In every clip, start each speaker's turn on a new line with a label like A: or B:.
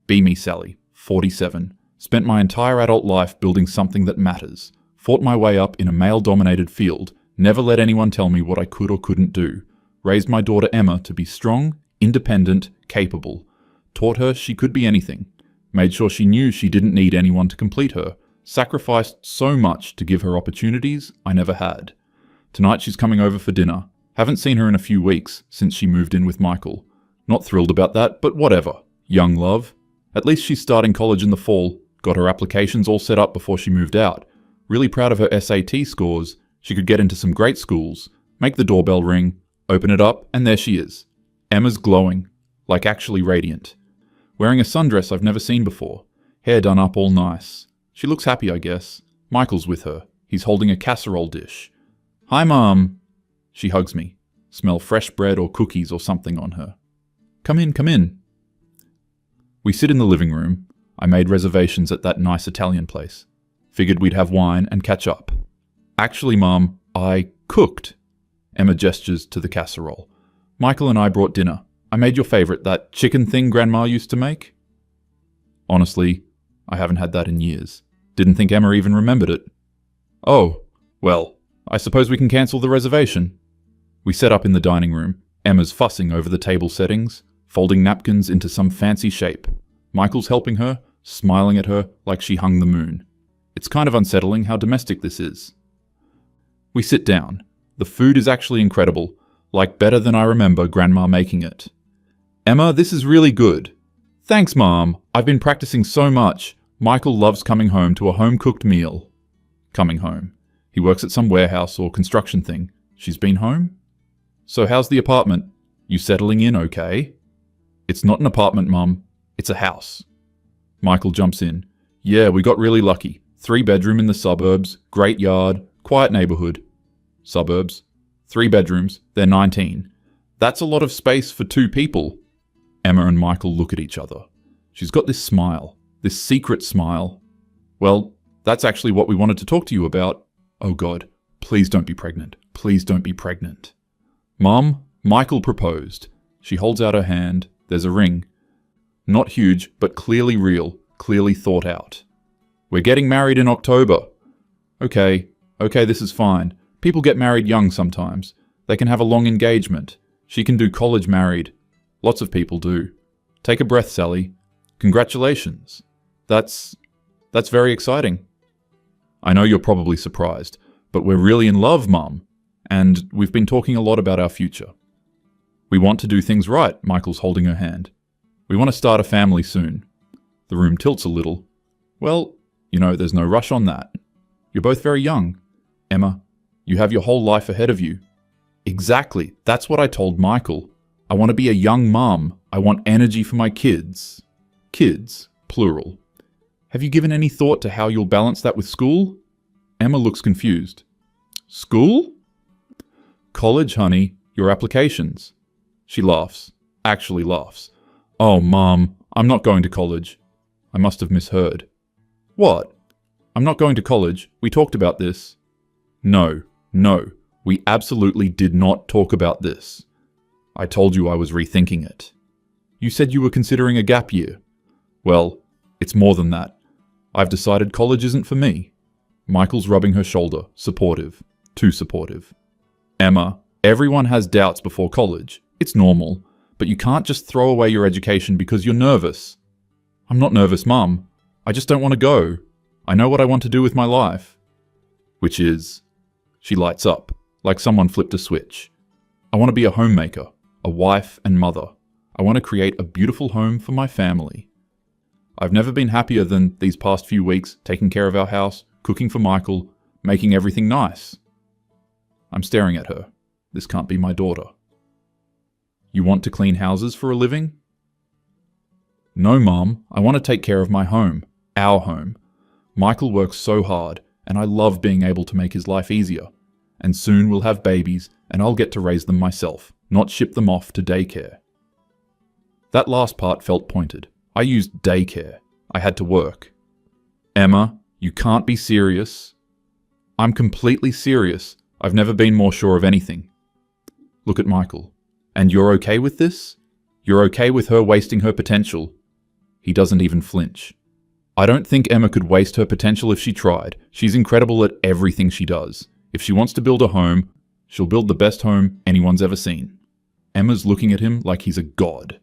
A: Be me, Sally, 47. Spent my entire adult life building something that matters. Fought my way up in a male-dominated field. Never let anyone tell me what I could or couldn't do. Raised my daughter Emma to be strong, independent, capable. Taught her she could be anything. Made sure she knew she didn't need anyone to complete her. Sacrificed so much to give her opportunities I never had. Tonight she's coming over for dinner. Haven't seen her in a few weeks since she moved in with Michael. Not thrilled about that, but whatever. Young love. At least she's starting college in the fall. Got her applications all set up before she moved out. Really proud of her SAT scores. She could get into some great schools. Make the doorbell ring. Open it up, and there she is. Emma's glowing. Like actually radiant. Wearing a sundress I've never seen before. Hair done up all nice. She looks happy, I guess. Michael's with her. He's holding a casserole dish. Hi, Mom. She hugs me. Smell fresh bread or cookies or something on her. Come in, come in. We sit in the living room. I made reservations at that nice Italian place. Figured we'd have wine and catch up. Actually, Mom, I cooked. Emma gestures to the casserole. Michael and I brought dinner. I made your favorite, that chicken thing Grandma used to make. Honestly, I haven't had that in years. Didn't think Emma even remembered it. Oh, well, I suppose we can cancel the reservation. We set up in the dining room. Emma's fussing over the table settings, folding napkins into some fancy shape. Michael's helping her, smiling at her like she hung the moon. It's kind of unsettling how domestic this is. We sit down. The food is actually incredible, like better than I remember Grandma making it. Emma, this is really good. Thanks, Mom. I've been practicing so much. Michael loves coming home to a home-cooked meal. Coming home. He works at some warehouse or construction thing. She's been home? So how's the apartment? You settling in okay? It's not an apartment, Mum. It's a house. Michael jumps in. Yeah, we got really lucky. 3-bedroom in the suburbs, great yard, quiet neighborhood. Suburbs. 3 bedrooms. They're 19. That's a lot of space for 2 people. Emma and Michael look at each other. She's got this smile. This secret smile. Well, that's actually what we wanted to talk to you about. Oh God, please don't be pregnant. Please don't be pregnant. Mom, Michael proposed. She holds out her hand. There's a ring. Not huge, but clearly real, clearly thought out. We're getting married in October. Okay, this is fine. People get married young sometimes. They can have a long engagement. She can do college married. Lots of people do. Take a breath, Sally. Congratulations. That's very exciting. I know you're probably surprised, but we're really in love, Mum. And we've been talking a lot about our future. We want to do things right, Michael's holding her hand. We want to start a family soon. The room tilts a little. Well, there's no rush on that. You're both very young. Emma, you have your whole life ahead of you. Exactly, that's what I told Michael. I want to be a young mum. I want energy for my kids. Kids, plural. Have you given any thought to how you'll balance that with school? Emma looks confused. School? College, honey. Your applications. She laughs. Actually laughs. Oh, Mom, I'm not going to college. I must have misheard. What? I'm not going to college. We talked about this. No, we absolutely did not talk about this. I told you I was rethinking it. You said you were considering a gap year. Well, it's more than that. I've decided college isn't for me. Michael's rubbing her shoulder, supportive. Too supportive. Emma, everyone has doubts before college. It's normal. But you can't just throw away your education because you're nervous. I'm not nervous, Mum. I just don't want to go. I know what I want to do with my life. Which is... She lights up, like someone flipped a switch. I want to be a homemaker, a wife and mother. I want to create a beautiful home for my family. I've never been happier than these past few weeks, taking care of our house, cooking for Michael, making everything nice. I'm staring at her. This can't be my daughter. You want to clean houses for a living? No, Mom. I want to take care of my home. Our home. Michael works so hard, and I love being able to make his life easier. And soon we'll have babies, and I'll get to raise them myself, not ship them off to daycare. That last part felt pointed. I used daycare. I had to work. Emma, you can't be serious. I'm completely serious. I've never been more sure of anything. Look at Michael. And you're okay with this? You're okay with her wasting her potential? He doesn't even flinch. I don't think Emma could waste her potential if she tried. She's incredible at everything she does. If she wants to build a home, she'll build the best home anyone's ever seen. Emma's looking at him like he's a god.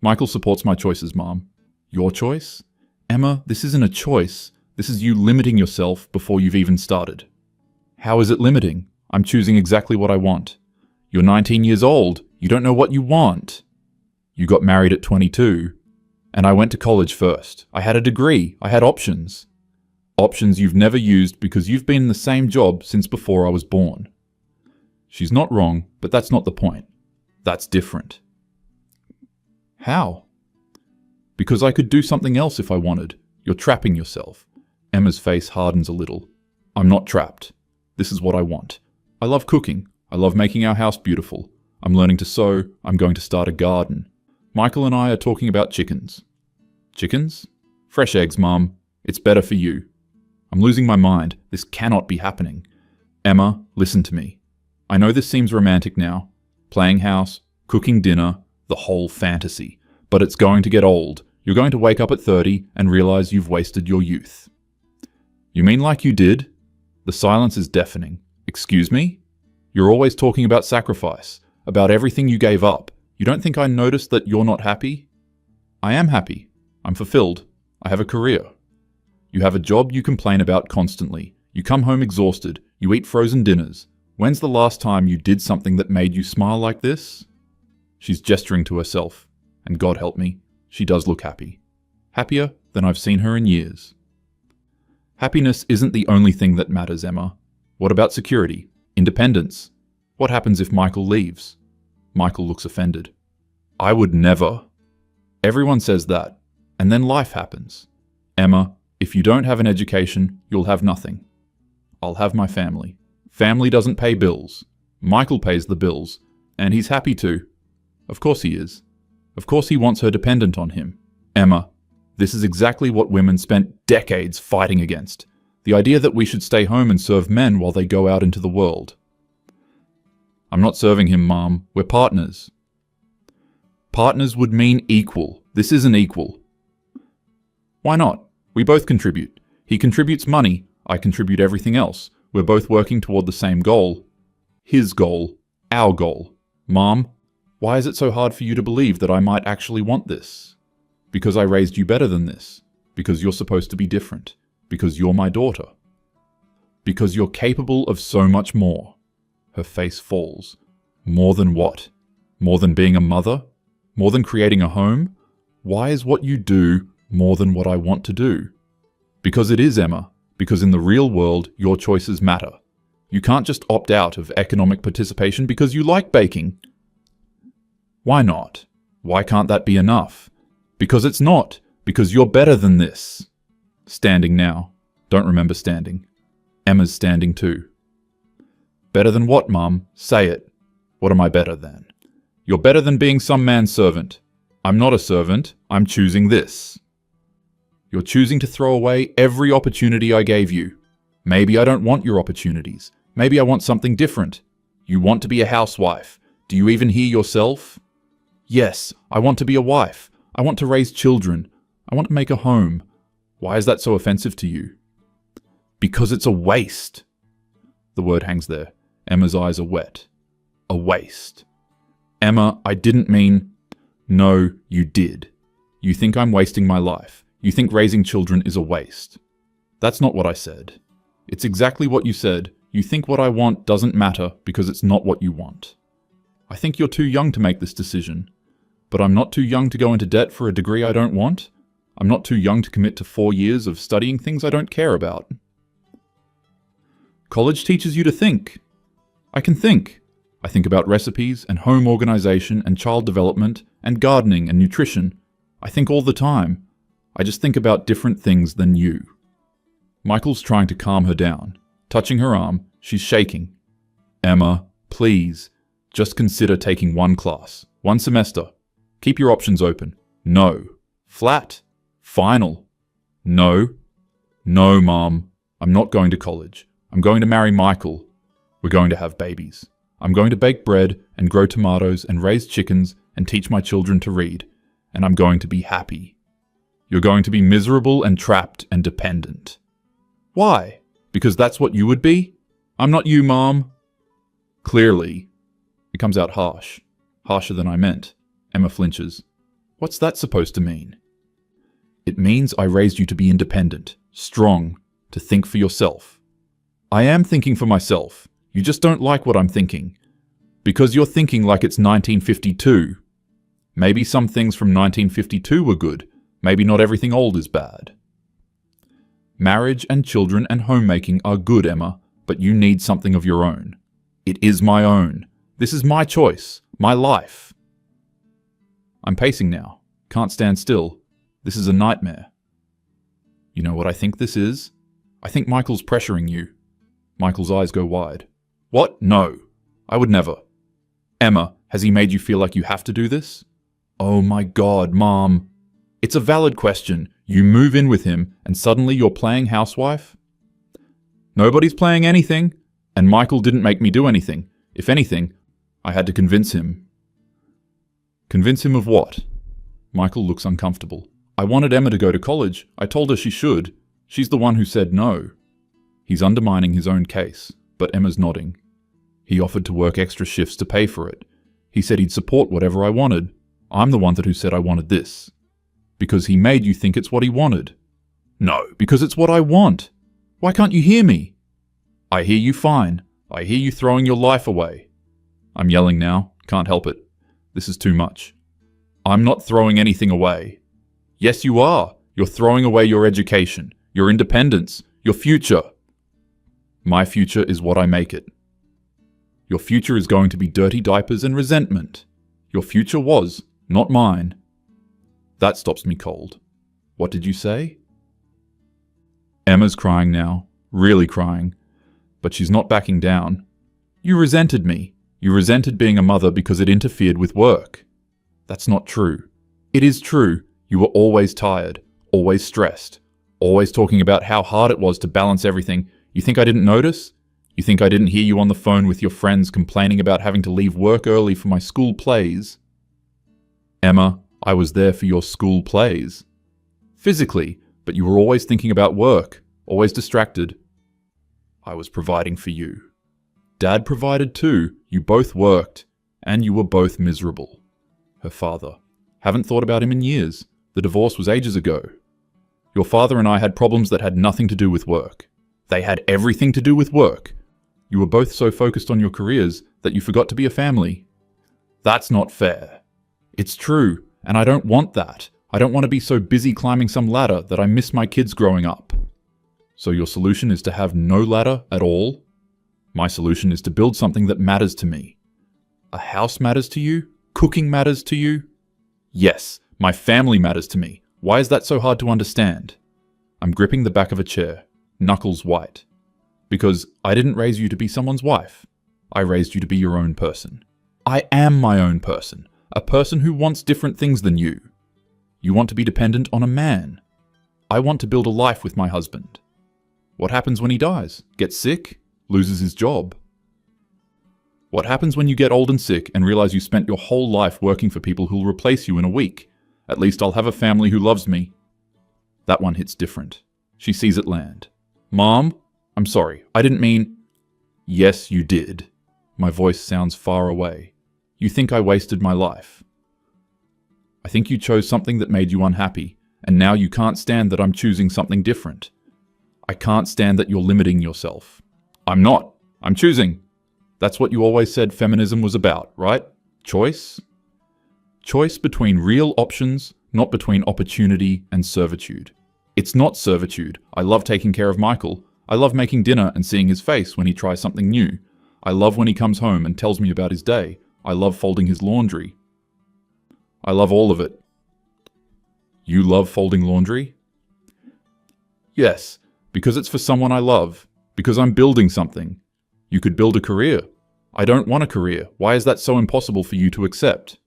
A: Michael supports my choices, Mom. Your choice? Emma, this isn't a choice. This is you limiting yourself before you've even started. How is it limiting? I'm choosing exactly what I want. You're 19 years old. You don't know what you want. You got married at 22. And I went to college first. I had a degree. I had options. Options you've never used because you've been in the same job since before I was born. She's not wrong, but that's not the point. That's different. How? Because I could do something else if I wanted. You're trapping yourself. Emma's face hardens a little. I'm not trapped. This is what I want. I love cooking. I love making our house beautiful. I'm learning to sew. I'm going to start a garden. Michael and I are talking about chickens. Chickens? Fresh eggs, Mom. It's better for you. I'm losing my mind. This cannot be happening. Emma, listen to me. I know this seems romantic now. Playing house, cooking dinner, the whole fantasy. But it's going to get old. You're going to wake up at 30 and realize you've wasted your youth. You mean like you did? The silence is deafening. Excuse me? You're always talking about sacrifice, about everything you gave up. You don't think I noticed that you're not happy? I am happy. I'm fulfilled. I have a career. You have a job you complain about constantly. You come home exhausted. You eat frozen dinners. When's the last time you did something that made you smile like this? She's gesturing to herself, and God help me, she does look happy. Happier than I've seen her in years. Happiness isn't the only thing that matters, Emma. What about security? Independence? What happens if Michael leaves? Michael looks offended. I would never. Everyone says that, and then life happens. Emma, if you don't have an education, you'll have nothing. I'll have my family. Family doesn't pay bills. Michael pays the bills, and he's happy to. Of course he is. Of course he wants her dependent on him. Emma, this is exactly what women spent decades fighting against. The idea that we should stay home and serve men while they go out into the world. I'm not serving him, Mom. We're partners. Partners would mean equal. This isn't equal. Why not? We both contribute. He contributes money. I contribute everything else. We're both working toward the same goal. His goal. Our goal. Mom, why is it so hard for you to believe that I might actually want this? Because I raised you better than this. Because you're supposed to be different. Because you're my daughter. Because you're capable of so much more. Her face falls. More than what? More than being a mother? More than creating a home? Why is what you do more than what I want to do? Because it is, Emma. Because in the real world, your choices matter. You can't just opt out of economic participation because you like baking. Why not? Why can't that be enough? Because it's not. Because you're better than this. Standing now. Don't remember standing. Emma's standing too. Better than what, Mum? Say it. What am I better than? You're better than being some man's servant. I'm not a servant. I'm choosing this. You're choosing to throw away every opportunity I gave you. Maybe I don't want your opportunities. Maybe I want something different. You want to be a housewife. Do you even hear yourself? Yes, I want to be a wife. I want to raise children. I want to make a home. Why is that so offensive to you? Because it's a waste. The word hangs there. Emma's eyes are wet. A waste. Emma, I didn't mean... No, you did. You think I'm wasting my life. You think raising children is a waste. That's not what I said. It's exactly what you said. You think what I want doesn't matter because it's not what you want. I think you're too young to make this decision. But I'm not too young to go into debt for a degree I don't want. I'm not too young to commit to 4 years of studying things I don't care about. College teaches you to think. I can think. I think about recipes and home organization and child development and gardening and nutrition. I think all the time. I just think about different things than you. Michael's trying to calm her down. Touching her arm, she's shaking. Emma, please, just consider taking one class, one semester. Keep your options open. No. Flat. Final. No. No, Mom. I'm not going to college. I'm going to marry Michael. We're going to have babies. I'm going to bake bread and grow tomatoes and raise chickens and teach my children to read. And I'm going to be happy. You're going to be miserable and trapped and dependent. Why? Because that's what you would be? I'm not you, Mom. Clearly. It comes out harsh. Harsher than I meant. Emma flinches. What's that supposed to mean? It means I raised you to be independent, strong, to think for yourself. I am thinking for myself. You just don't like what I'm thinking. Because you're thinking like it's 1952. Maybe some things from 1952 were good. Maybe not everything old is bad. Marriage and children and homemaking are good, Emma, but you need something of your own. It is my own. This is my choice, my life. I'm pacing now. Can't stand still. This is a nightmare. You know what I think this is? I think Michael's pressuring you. Michael's eyes go wide. What? No. I would never. Emma, has he made you feel like you have to do this? Oh my God, Mom. It's a valid question. You move in with him and suddenly you're playing housewife? Nobody's playing anything, and Michael didn't make me do anything. If anything, I had to convince him. Convince him of what? Michael looks uncomfortable. I wanted Emma to go to college. I told her she should. She's the one who said no. He's undermining his own case, but Emma's nodding. He offered to work extra shifts to pay for it. He said he'd support whatever I wanted. I'm the one who said I wanted this. Because he made you think it's what he wanted. No, because it's what I want. Why can't you hear me? I hear you fine. I hear you throwing your life away. I'm yelling now. Can't help it. This is too much. I'm not throwing anything away. Yes, you are. You're throwing away your education, your independence, your future. My future is what I make it. Your future is going to be dirty diapers and resentment. Your future was, not mine. That stops me cold. What did you say? Emma's crying now, really crying, but she's not backing down. You resented me. You resented being a mother because it interfered with work. That's not true. It is true. You were always tired, always stressed, always talking about how hard it was to balance everything. You think I didn't notice? You think I didn't hear you on the phone with your friends complaining about having to leave work early for my school plays? Emma, I was there for your school plays. Physically, but you were always thinking about work, always distracted. I was providing for you. Dad provided too. You both worked, and you were both miserable. Her father. Haven't thought about him in years. The divorce was ages ago. Your father and I had problems that had nothing to do with work. They had everything to do with work. You were both so focused on your careers that you forgot to be a family. That's not fair. It's true, and I don't want that. I don't want to be so busy climbing some ladder that I miss my kids growing up. So your solution is to have no ladder at all? My solution is to build something that matters to me. A house matters to you? Cooking matters to you? Yes, my family matters to me. Why is that so hard to understand? I'm gripping the back of a chair, knuckles white. Because I didn't raise you to be someone's wife. I raised you to be your own person. I am my own person. A person who wants different things than you. You want to be dependent on a man. I want to build a life with my husband. What happens when he dies? Gets sick? Loses his job? What happens when you get old and sick and realize you spent your whole life working for people who'll replace you in a week? At least I'll have a family who loves me. That one hits different. She sees it land. Mom, I'm sorry. I didn't mean... Yes, you did. My voice sounds far away. You think I wasted my life. I think you chose something that made you unhappy, and now you can't stand that I'm choosing something different. I can't stand that you're limiting yourself. I'm not. I'm choosing. That's what you always said feminism was about, right? Choice? Choice between real options, not between opportunity and servitude. It's not servitude. I love taking care of Michael. I love making dinner and seeing his face when he tries something new. I love when he comes home and tells me about his day. I love folding his laundry. I love all of it. You love folding laundry? Yes, because it's for someone I love. Because I'm building something. You could build a career. I don't want a career. Why is that so impossible for you to accept?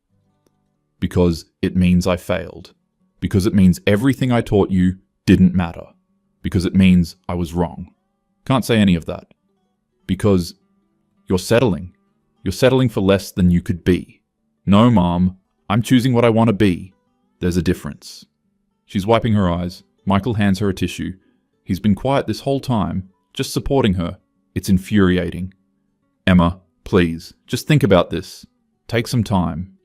A: Because it means I failed. Because it means everything I taught you didn't matter. Because it means I was wrong. Can't say any of that. Because you're settling. You're settling for less than you could be. No, Mom. I'm choosing what I want to be. There's a difference. She's wiping her eyes. Michael hands her a tissue. He's been quiet this whole time, just supporting her. It's infuriating. Emma, please, just think about this. Take some time.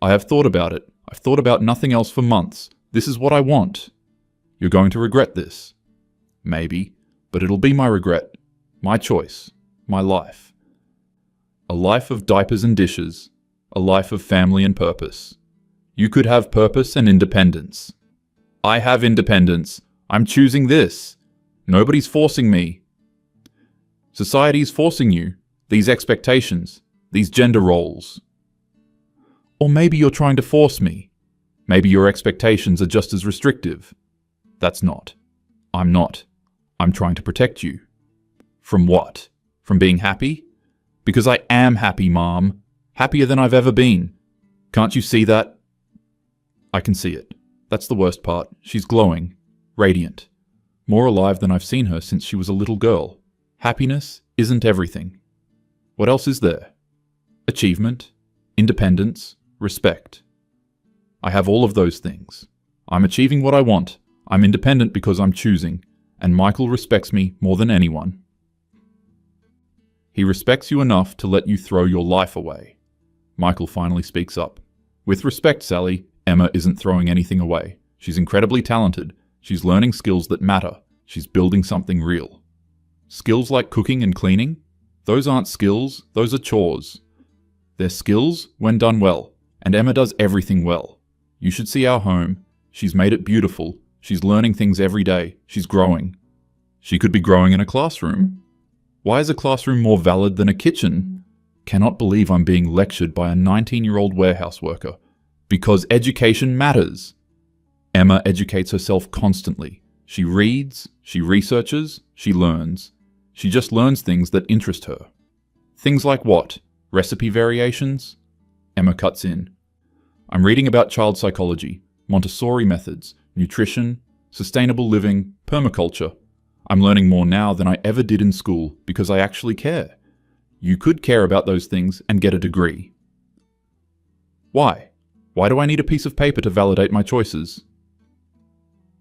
A: I have thought about it. I've thought about nothing else for months. This is what I want. You're going to regret this. Maybe, but it'll be my regret. My choice. My life. A life of diapers and dishes. A life of family and purpose. You could have purpose and independence. I have independence. I'm choosing this. Nobody's forcing me. Society's forcing you. These expectations. These gender roles. Or maybe you're trying to force me. Maybe your expectations are just as restrictive. That's not. I'm not. I'm trying to protect you. From what? From being happy? Because I am happy, Mom. Happier than I've ever been. Can't you see that? I can see it. That's the worst part. She's glowing. Radiant. More alive than I've seen her since she was a little girl. Happiness isn't everything. What else is there? Achievement, independence, respect. I have all of those things. I'm achieving what I want. I'm independent because I'm choosing, and Michael respects me more than anyone. He respects you enough to let you throw your life away. Michael finally speaks up. With respect, Sally, Emma isn't throwing anything away. She's incredibly talented. She's learning skills that matter. She's building something real. Skills like cooking and cleaning? Those aren't skills, those are chores. They're skills when done well, and Emma does everything well. You should see our home. She's made it beautiful. She's learning things every day. She's growing. She could be growing in a classroom. Why is a classroom more valid than a kitchen? Cannot believe I'm being lectured by a 19-year-old warehouse worker. Because education matters. Emma educates herself constantly. She reads, she researches, she learns. She just learns things that interest her. Things like what? Recipe variations? Emma cuts in. I'm reading about child psychology, Montessori methods, nutrition, sustainable living, permaculture. I'm learning more now than I ever did in school because I actually care. You could care about those things and get a degree. Why? Why do I need a piece of paper to validate my choices?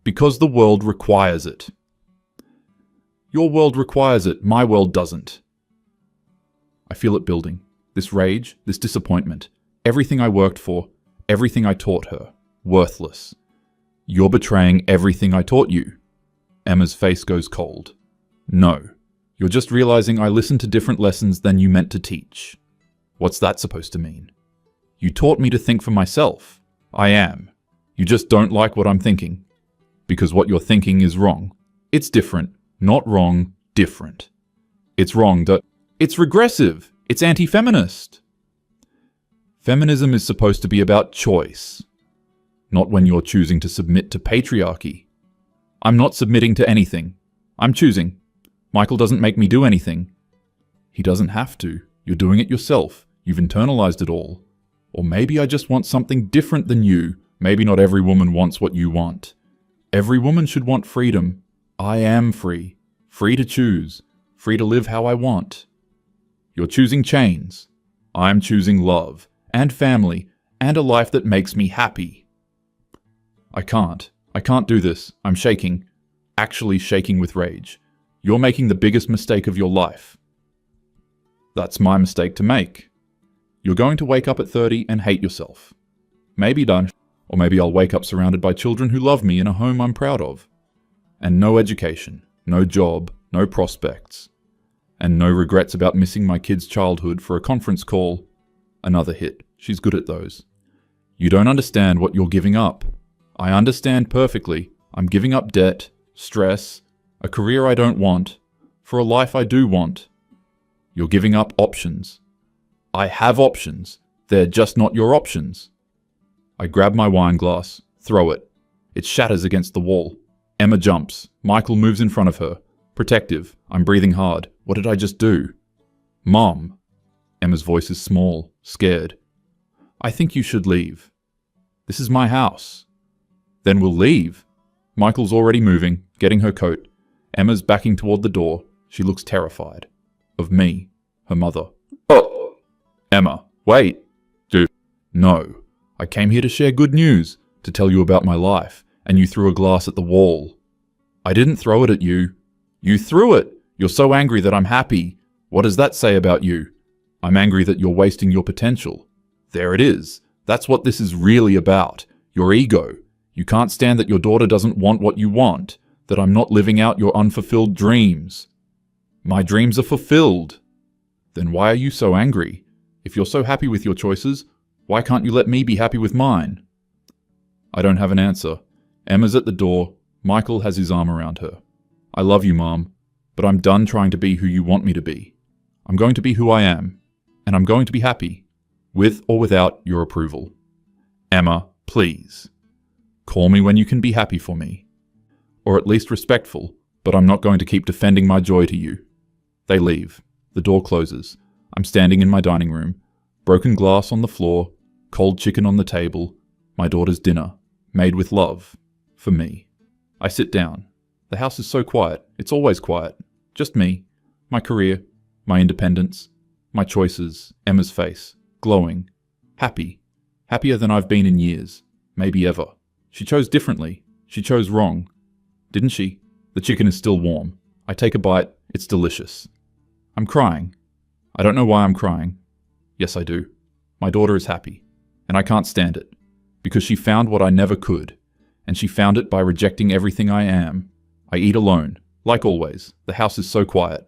A: Because the world requires it. Your world requires it, my world doesn't. I feel it building. This rage, this disappointment, everything I worked for, everything I taught her, worthless. You're betraying everything I taught you. Emma's face goes cold. No, you're just realizing I listened to different lessons than you meant to teach. What's that supposed to mean? You taught me to think for myself. I am. You just don't like what I'm thinking. Because what you're thinking is wrong. It's different. Not wrong, different. It's wrong that... It's regressive. It's anti-feminist. Feminism is supposed to be about choice. Not when you're choosing to submit to patriarchy. I'm not submitting to anything. I'm choosing. Michael doesn't make me do anything. He doesn't have to. You're doing it yourself. You've internalized it all. Or maybe I just want something different than you. Maybe not every woman wants what you want. Every woman should want freedom. I am free. Free to choose. Free to live how I want. You're choosing chains. I'm choosing love, and family, and a life that makes me happy. I can't do this. I'm shaking. Actually shaking with rage. You're making the biggest mistake of your life. That's my mistake to make. You're going to wake up at 30 and hate yourself. Maybe done. Or maybe I'll wake up surrounded by children who love me in a home I'm proud of. And no education, no job, no prospects. And no regrets about missing my kid's childhood for a conference call. Another hit. She's good at those. You don't understand what you're giving up. I understand perfectly. I'm giving up debt, stress, a career I don't want, for a life I do want. You're giving up options. I have options. They're just not your options. I grab my wine glass, throw it. It shatters against the wall. Emma jumps. Michael moves in front of her. Protective. I'm breathing hard. What did I just do? Mom. Emma's voice is small, scared. I think you should leave. This is my house. Then we'll leave. Michael's already moving, getting her coat. Emma's backing toward the door. She looks terrified. Of me, her mother. Oh! Emma, wait. No. I came here to share good news, to tell you about my life, and you threw a glass at the wall. I didn't throw it at you. You threw it. You're so angry that I'm happy. What does that say about you? I'm angry that you're wasting your potential. There it is. That's what this is really about. Your ego. You can't stand that your daughter doesn't want what you want, that I'm not living out your unfulfilled dreams. My dreams are fulfilled. Then why are you so angry? If you're so happy with your choices, why can't you let me be happy with mine? I don't have an answer. Emma's at the door. Michael has his arm around her. I love you, Mom, but I'm done trying to be who you want me to be. I'm going to be who I am, and I'm going to be happy, with or without your approval. Emma, please. Call me when you can be happy for me. Or at least respectful, but I'm not going to keep defending my joy to you. They leave. The door closes. I'm standing in my dining room. Broken glass on the floor, cold chicken on the table, my daughter's dinner, made with love, for me. I sit down. The house is so quiet. It's always quiet. Just me, my career, my independence, my choices, Emma's face, glowing, happy, happier than I've been in years, maybe ever. She chose differently. She chose wrong. Didn't she? The chicken is still warm. I take a bite. It's delicious. I'm crying. I don't know why I'm crying. Yes, I do. My daughter is happy, and I can't stand it, because she found what I never could, and she found it by rejecting everything I am. I eat alone, like always. The house is so quiet.